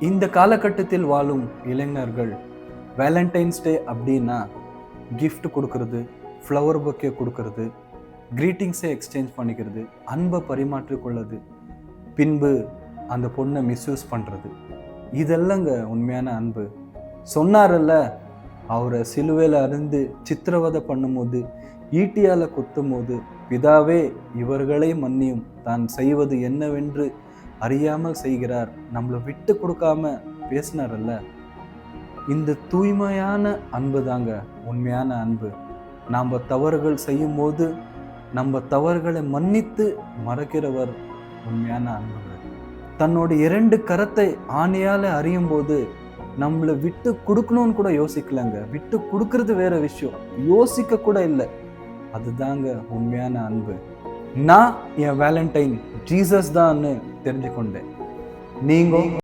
இந்த காலகட்டத்தில் வாழும் இளைஞர்கள் வேலண்டைன்ஸ் டே அப்படின்னா gift கொடுக்கறது, ஃப்ளவர் பொக்கே கொடுக்கறது, கிரீட்டிங்ஸை எக்ஸ்சேஞ்ச் பண்ணிக்கிறது, அன்பை பரிமாற்றிக்கொள்ளது, பின்பு அந்த பொண்ணை மிஸ்யூஸ் பண்ணுறது, இதெல்லாங்க உண்மையான அன்பு. சொன்னாரல்ல, அவரை சிலுவையில் அருந்து சித்திரவதை பண்ணும்போது, ஈட்டியால் குத்தும் போது, பிதாவே இவர்களை மன்னியும், தான் செய்வது என்னவென்று அறியாமல் செய்கிறார், நம்மளை விட்டு கொடுக்காம பேசினாரல்ல, இந்த தூய்மையான அன்பு தாங்க உண்மையான அன்பு. நாம் தவறுகள் செய்யும் போது நம்ம தவறுகளை மன்னித்து மறக்கிறவர் உண்மையான அன்புங்க. தன்னோட 2 கரத்தை ஆணையால் அறியும் போது நம்மளை விட்டு கொடுக்கணும்னு கூட யோசிக்கலங்க. விட்டு கொடுக்கறது வேற விஷயம், யோசிக்க கூட இல்லை. அதுதாங்க உண்மையான அன்பு. நான் என் வேலண்டைன் ஜீசஸ் தான்னு தெரிஞ்சுக்கொண்டேன். நீங்க